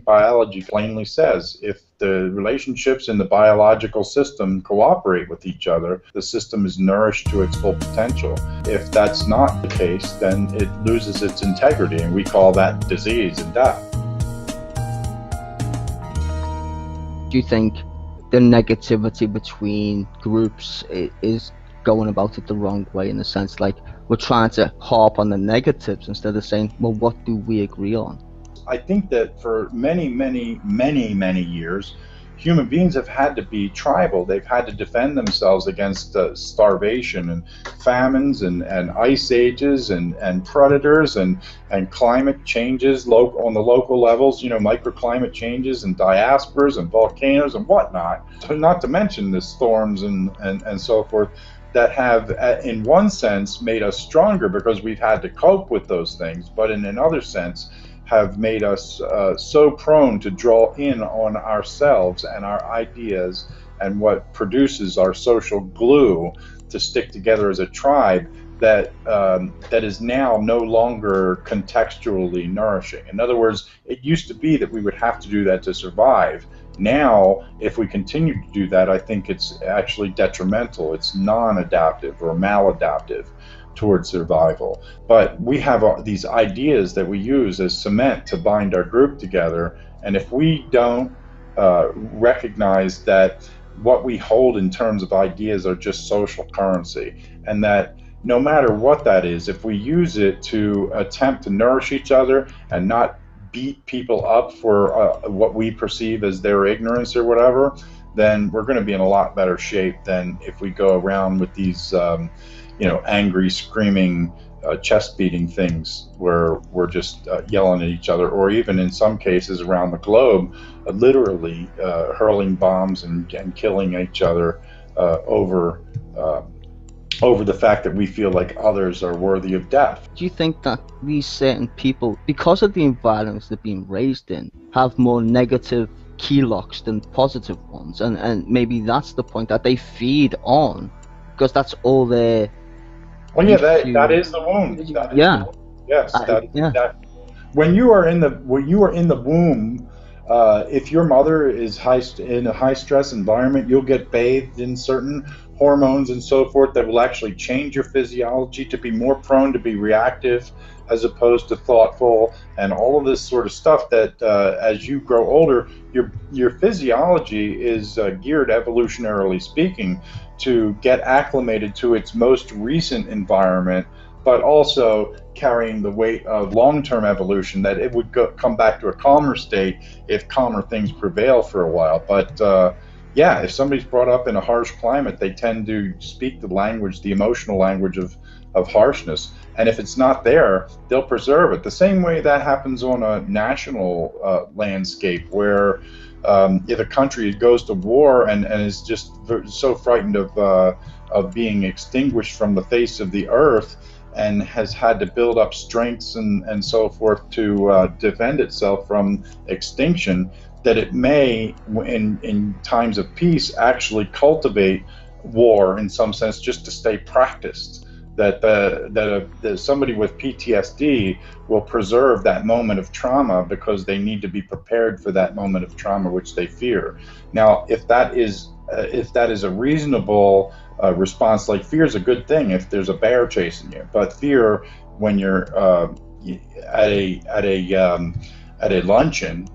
Biology plainly says if the relationships in the biological system cooperate with each other, the system is nourished to its full potential. If that's not the case, then it loses its integrity, and we call that disease and death. Do you think the negativity between groups is going about it the wrong way, in the sense like we're trying to harp on the negatives instead of saying, well, what do we agree on? I think that for many, many, many, many years, human beings have had to be tribal. They've had to defend themselves against starvation and famines and ice ages and predators and climate changes on the local levels, microclimate changes and diasporas and volcanoes and whatnot, not to mention the storms and so forth, that have, in one sense, made us stronger because we've had to cope with those things, but in another sense, have made us so prone to draw in on ourselves and our ideas and what produces our social glue to stick together as a tribe that is now no longer contextually nourishing. In other words, it used to be that we would have to do that to survive. Now, if we continue to do that, I think it's actually detrimental. It's non-adaptive or maladaptive towards survival. But we have these ideas that we use as cement to bind our group together, and if we don't recognize that what we hold in terms of ideas are just social currency, and that no matter what that is, if we use it to attempt to nourish each other and not beat people up for what we perceive as their ignorance or whatever, then we're going to be in a lot better shape than if we go around with these angry, screaming, chest-beating things where we're just yelling at each other, or even in some cases around the globe, literally hurling bombs and killing each other over the fact that we feel like others are worthy of death. Do you think that these certain people, because of the environments they're being raised in, have more negative key locks than positive ones? And maybe that's the point, that they feed on, because that's all they're... Well, yeah, that is the wound. Yeah. Yes. Yeah. That, when you are in the womb, if your mother is in a high stress environment, you'll get bathed in certain hormones and so forth that will actually change your physiology to be more prone to be reactive as opposed to thoughtful, and all of this sort of stuff that as you grow older, your physiology is geared, evolutionarily speaking, to get acclimated to its most recent environment, but also carrying the weight of long-term evolution, that it would come back to a calmer state if calmer things prevail for a while. But yeah, if somebody's brought up in a harsh climate, they tend to speak the emotional language of harshness. And if it's not there, they'll preserve it. The same way that happens on a national landscape, where if a country goes to war and is just so frightened of being extinguished from the face of the earth, and has had to build up strengths and so forth to defend itself from extinction, that it may, in times of peace, actually cultivate war in some sense just to stay practiced. That somebody with PTSD will preserve that moment of trauma because they need to be prepared for that moment of trauma which they fear. Now, if that is a reasonable response, like fear is a good thing if there's a bear chasing you, but fear when you're at a luncheon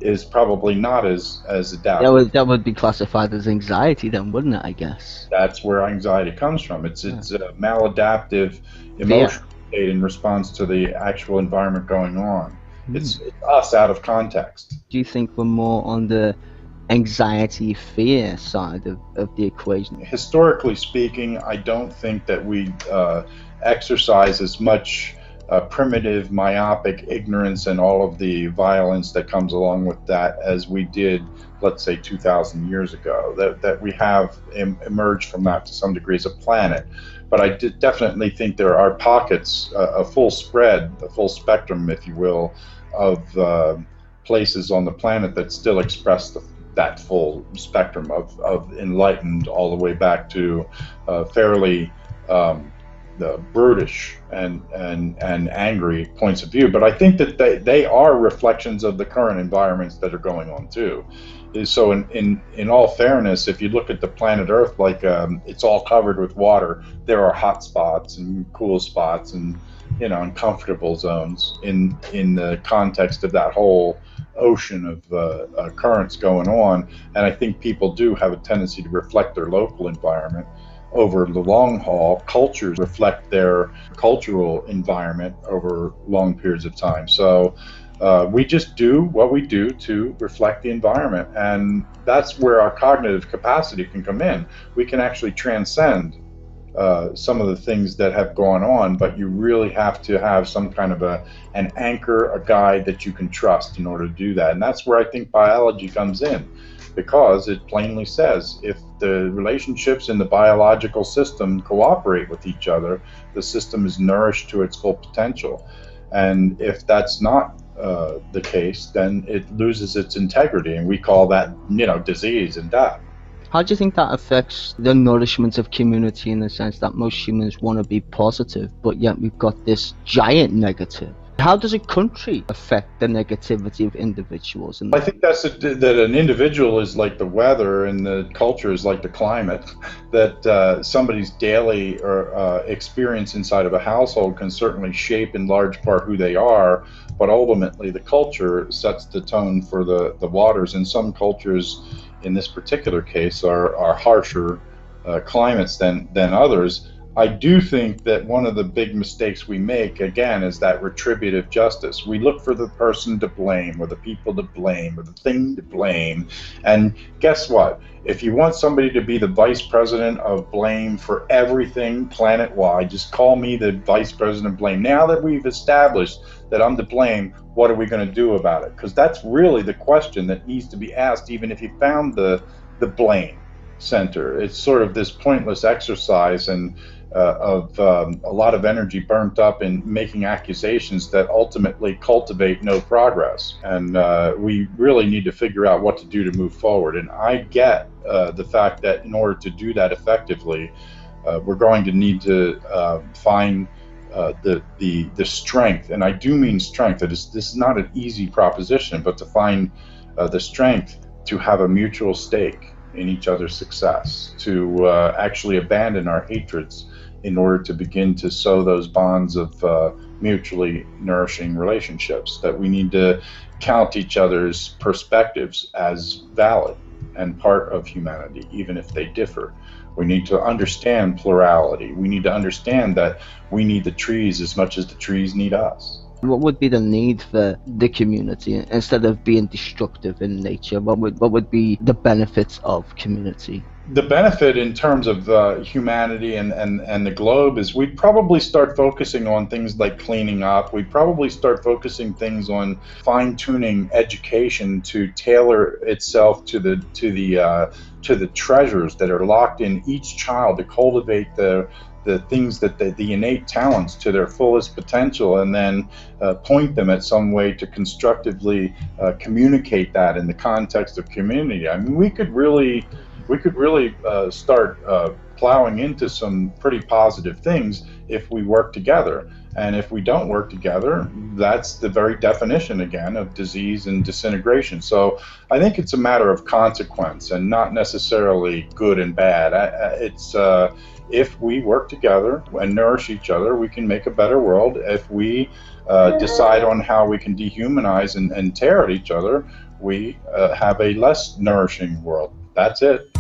is probably not as adaptive. That would be classified as anxiety then, wouldn't it, I guess? That's where anxiety comes from. It's a maladaptive emotional state in response to the actual environment going on. It's us out of context. Do you think we're more on the anxiety fear side of the equation? Historically speaking, I don't think that we exercise as much primitive, myopic ignorance and all of the violence that comes along with that as we did, let's say, 2,000 years ago. That we have emerged from that to some degree as a planet. But I definitely think there are pockets, a full spread, a full spectrum, if you will, of places on the planet that still express that full spectrum of enlightened all the way back to fairly the brutish and angry points of view, but I think that they are reflections of the current environments that are going on too. So in all fairness, if you look at the planet Earth, like it's all covered with water, there are hot spots and cool spots and uncomfortable zones in the context of that whole ocean of currents going on. And I think people do have a tendency to reflect their local environment over the long haul. Cultures reflect their cultural environment over long periods of time. So we just do what we do to reflect the environment, and that's where our cognitive capacity can come in. We can actually transcend some of the things that have gone on, but you really have to have some kind of an anchor, a guide that you can trust in order to do that. And that's where I think biology comes in, because it plainly says if the relationships in the biological system cooperate with each other, the system is nourished to its full potential. And if that's not the case, then it loses its integrity, and we call that disease and death. How do you think that affects the nourishment of community, in the sense that most humans want to be positive, but yet we've got this giant negative? How does a country affect the negativity of individuals? I think that an individual is like the weather and the culture is like the climate, that somebody's daily or experience inside of a household can certainly shape in large part who they are, but ultimately the culture sets the tone for the waters. And some cultures, in this particular case, are harsher climates than others. I do think that one of the big mistakes we make, again, is that retributive justice. We look for the person to blame, or the people to blame, or the thing to blame. And guess what? If you want somebody to be the vice president of blame for everything planet-wide, just call me the vice president of blame. Now that we've established that I'm to blame, what are we going to do about it? Because that's really the question that needs to be asked, even if you found the blame center. It's sort of this pointless exercise and of a lot of energy burnt up in making accusations that ultimately cultivate no progress. And we really need to figure out what to do to move forward. And I get the fact that in order to do that effectively, we're going to need to find the strength, and I do mean strength. This is not an easy proposition, but to find the strength to have a mutual stake in each other's success, to actually abandon our hatreds in order to begin to sow those bonds of mutually nourishing relationships, that we need to count each other's perspectives as valid and part of humanity, even if they differ. We need to understand plurality. We need to understand that we need the trees as much as the trees need us. What would be the need for the community instead of being destructive in nature? What would be the benefits of community? The benefit in terms of humanity and the globe is we'd probably start focusing on things like cleaning up. We'd probably start focusing things on fine-tuning education to tailor itself to the treasures that are locked in each child, to cultivate the things that the innate talents to their fullest potential, and then point them at some way to constructively communicate that in the context of community. I mean, we could really start plowing into some pretty positive things if we work together. And if we don't work together, that's the very definition, again, of disease and disintegration. So I think it's a matter of consequence and not necessarily good and bad. If we work together and nourish each other, we can make a better world. If we decide on how we can dehumanize and tear at each other, we have a less nourishing world. That's it.